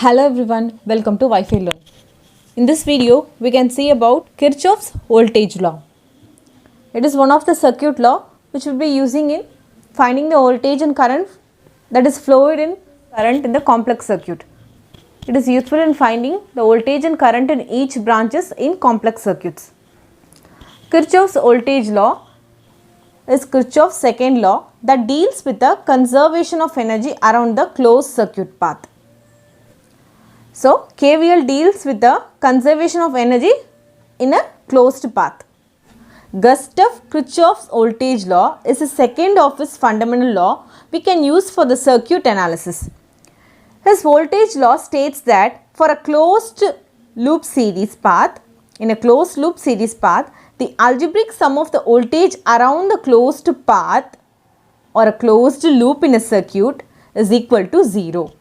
Hello everyone, welcome to Wi-Fi Learn. In this video, we can see about Kirchhoff's voltage law. It is one of the circuit law which we will be using in finding the voltage and current that is flowed in current in the complex circuit. It is useful in finding the voltage and current in each branches in complex circuits. Kirchhoff's voltage law is Kirchhoff's second law that deals with the conservation of energy around the closed circuit path. So, KVL deals with the conservation of energy in a closed path. Gustav Kirchhoff's voltage law is the second of his fundamental law we can use for the circuit analysis. His voltage law states that for a closed loop series path, the algebraic sum of the voltage around the closed path or a closed loop in a circuit is equal to 0.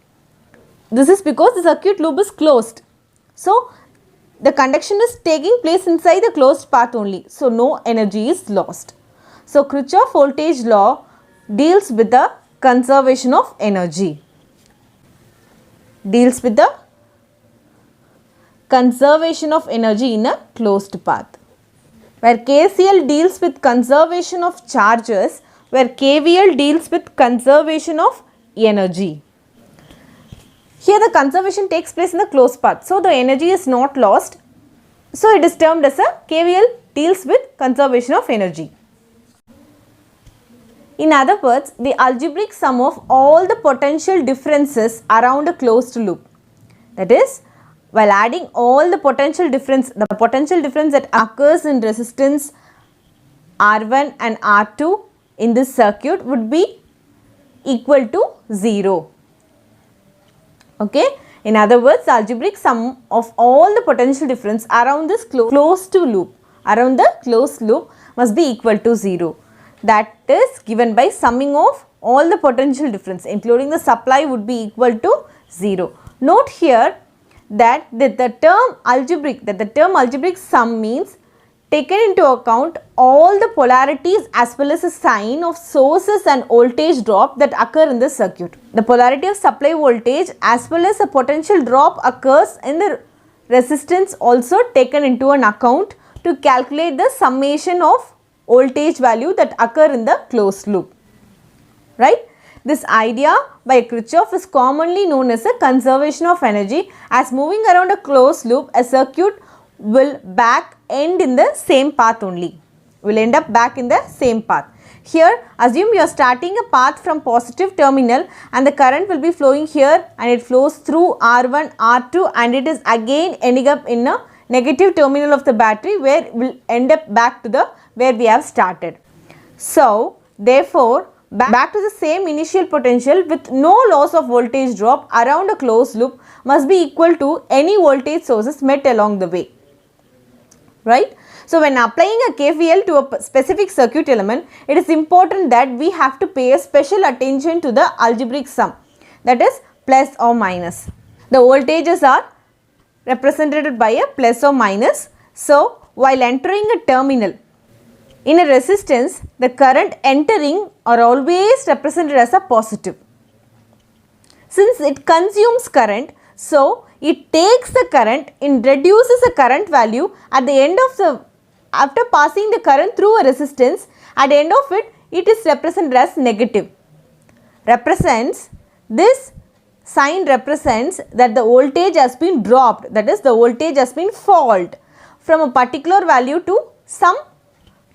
This is because the circuit loop is closed. So, the conduction is taking place inside the closed path only. So, no energy is lost. So, Kirchhoff voltage law deals with the conservation of energy. Deals with the conservation of energy in a closed path. Where KCL deals with conservation of charges, where KVL deals with conservation of energy. Here the conservation takes place in the closed path. So, the energy is not lost. So, it is termed as a KVL deals with conservation of energy. In other words, the algebraic sum of all the potential differences around a closed loop. That is, while adding all the potential difference that occurs in resistance R1 and R2 in this circuit would be equal to 0. Okay. In other words, the algebraic sum of all the potential difference around this closed loop must be equal to 0. That is given by summing of all the potential difference including the supply would be equal to 0. Note here that the term algebraic sum means taken into account all the polarities as well as the sign of sources and voltage drop that occur in the circuit. The polarity of supply voltage as well as the potential drop occurs in the resistance also taken into an account to calculate the summation of voltage value that occur in the closed loop. Right? This idea by Kirchhoff is commonly known as a conservation of energy, as moving around a closed loop, a circuit will end in the same path only. Will end up back in the same path. Here, assume you are starting a path from positive terminal and the current will be flowing here and it flows through R1, R2 and it is again ending up in a negative terminal of the battery where it will end up back to the where we have started. So, therefore, back to the same initial potential with no loss of voltage drop around a closed loop must be equal to any voltage sources met along the way. Right? So, when applying a KVL to a specific circuit element, it is important that we have to pay a special attention to the algebraic sum, that is plus or minus. The voltages are represented by a plus or minus. So, while entering a terminal in a resistance, the current entering are always represented as a positive. Since it consumes current, so it takes the current and reduces the current value at the end of after passing the current through a resistance, at the end of it, it is represented as negative. This sign represents that the voltage has been dropped, that is the voltage has been falled from a particular value to some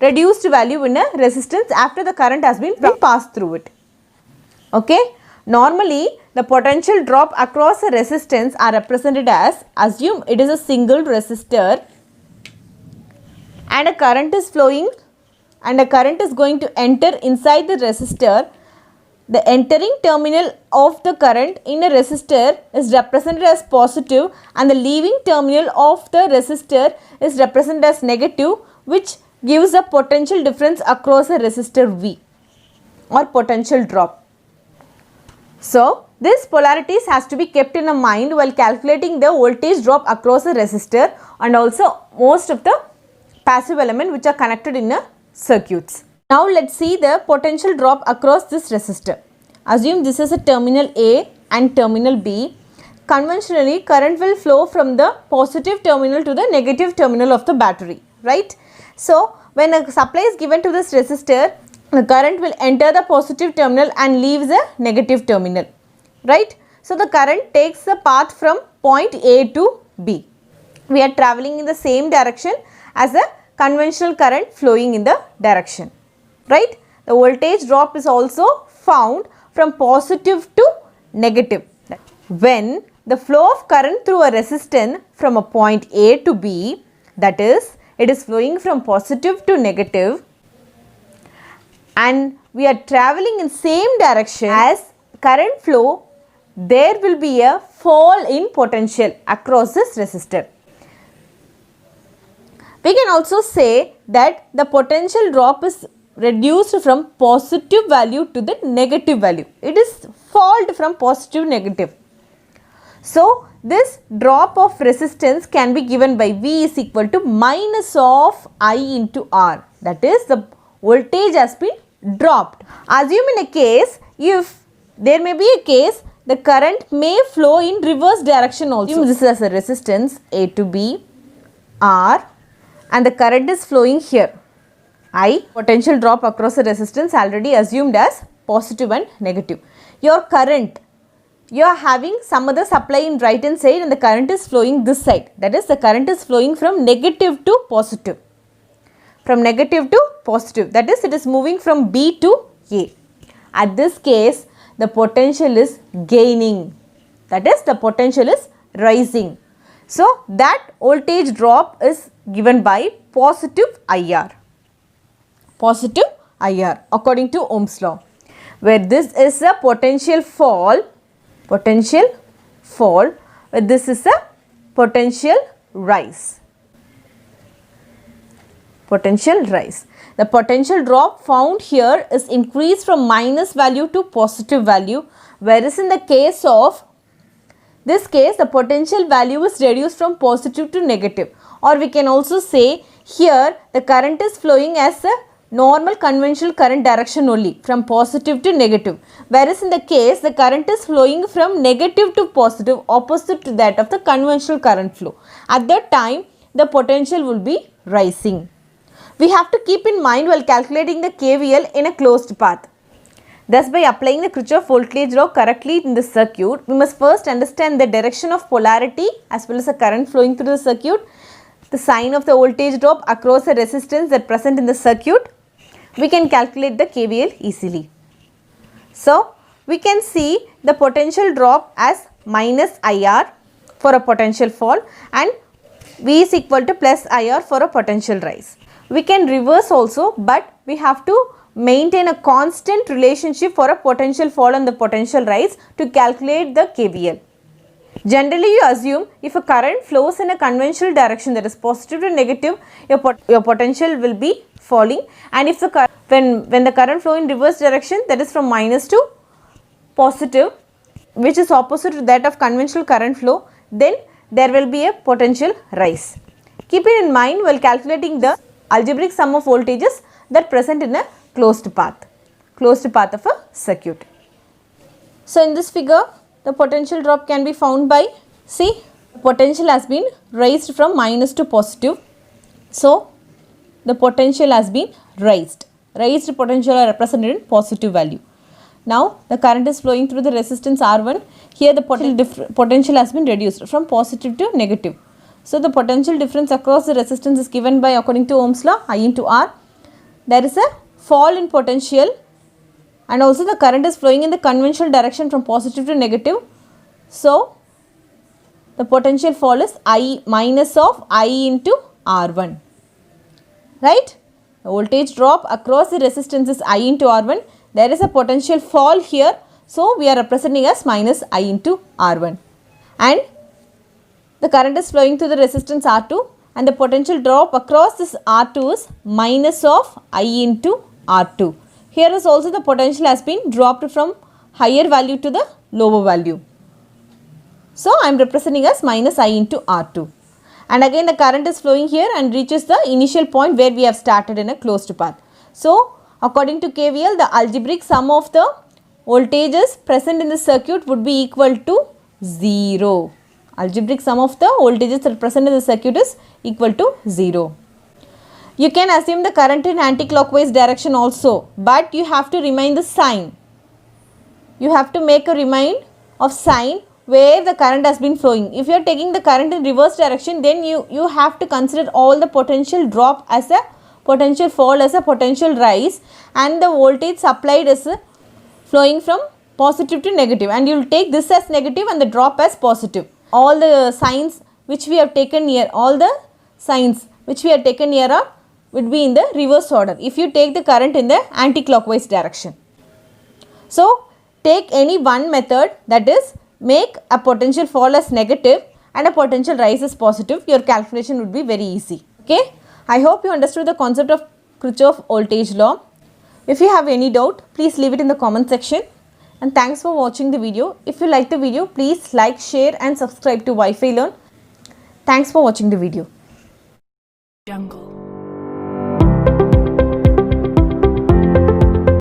reduced value in a resistance after the current has been passed through it. Okay. Normally, the potential drop across a resistance are represented as, assume it is a single resistor and a current is flowing and a current is going to enter inside the resistor. The entering terminal of the current in a resistor is represented as positive and the leaving terminal of the resistor is represented as negative, which gives a potential difference across a resistor V or potential drop. So, this polarities has to be kept in mind while calculating the voltage drop across a resistor and also most of the passive element which are connected in a circuits. Now, let us see the potential drop across this resistor. Assume this is a terminal A and terminal B. conventionally current will flow from the positive terminal to the negative terminal of the battery, right? So, when a supply is given to this resistor, the current will enter the positive terminal and leaves the negative terminal, right? So, the current takes the path from point A to B. We are travelling in the same direction as the conventional current flowing in the direction, right? The voltage drop is also found from positive to negative. When the flow of current through a resistance from a point A to B, that is, it is flowing from positive to negative, and we are travelling in same direction as current flow, there will be a fall in potential across this resistor. We can also say that the potential drop is reduced from positive value to the negative value. It is fall from positive to negative. So, this drop of resistance can be given by V is equal to minus of I into R. That is, the voltage has been dropped. Assume in a case, if there may be a case, the current may flow in reverse direction also. Assume this is as a resistance A to B, R, and the current is flowing here. I, potential drop across the resistance already assumed as positive and negative. Your current, you are having some other supply in right hand side and the current is flowing this side. That is, the current is flowing from negative to positive. From negative to positive. That is, it is moving from B to A. At this case, the potential is gaining. That is, the potential is rising. So, that voltage drop is given by positive IR. Positive IR according to Ohm's law. Where this is a potential fall, where this is a potential rise. Potential rise. The potential drop found here is increased from minus value to positive value, whereas in the case of this case, the potential value is reduced from positive to negative, or we can also say here the current is flowing as a normal conventional current direction only from positive to negative, whereas in the case the current is flowing from negative to positive opposite to that of the conventional current flow. At that time, the potential will be rising. We have to keep in mind while calculating the KVL in a closed path. Thus, by applying the Kirchhoff voltage law correctly in the circuit, we must first understand the direction of polarity as well as the current flowing through the circuit, the sign of the voltage drop across the resistance that present in the circuit. We can calculate the KVL easily. So, we can see the potential drop as minus IR for a potential fall and V is equal to plus IR for a potential rise. We can reverse also, but we have to maintain a constant relationship for a potential fall and the potential rise to calculate the KVL. Generally, you assume if a current flows in a conventional direction, that is positive to negative, your potential will be falling, and if the when the current flow in reverse direction, that is from minus to positive, which is opposite to that of conventional current flow, then there will be a potential rise. Keep it in mind while calculating the algebraic sum of voltages that present in a closed path of a circuit. So, in this figure, the potential drop can be found by, see, potential has been raised from minus to positive. So, the potential has been raised. Raised potential are represented in positive value. Now, the current is flowing through the resistance R1. Here, the potential has been reduced from positive to negative. So, the potential difference across the resistance is given by, according to Ohm's law, I into R. There is a fall in potential and also the current is flowing in the conventional direction from positive to negative. So, the potential fall is I minus of I into R1, right? The voltage drop across the resistance is I into R1. There is a potential fall here. So, we are representing as minus I into R1 and the current is flowing through the resistance R2 and the potential drop across this R2 is minus of I into R2. Here is also the potential has been dropped from higher value to the lower value. So, I am representing as minus I into R2. And again the current is flowing here and reaches the initial point where we have started in a closed path. So, according to KVL, the algebraic sum of the voltages present in the circuit would be equal to 0. Algebraic sum of the voltages that are present in the circuit is equal to 0. You can assume the current in anti-clockwise direction also, but you have to remind the sign. You have to make a remind of sign where the current has been flowing. If you are taking the current in reverse direction, then you have to consider all the potential drop as a potential fall as a potential rise, and the voltage supplied is flowing from positive to negative, and you will take this as negative and the drop as positive. All the signs which we have taken here, all the signs which we have taken here are would be in the reverse order if you take the current in the anti-clockwise direction. So take any one method, that is make a potential fall as negative and a potential rise as positive. Your calculation would be very easy. Okay, I hope you understood the concept of Kirchhoff voltage law. If you have any doubt, please leave it in the comment section. And thanks for watching the video. If you like the video, please like, share and subscribe to Wi-Fi Learn. Thanks for watching the video. Jungle.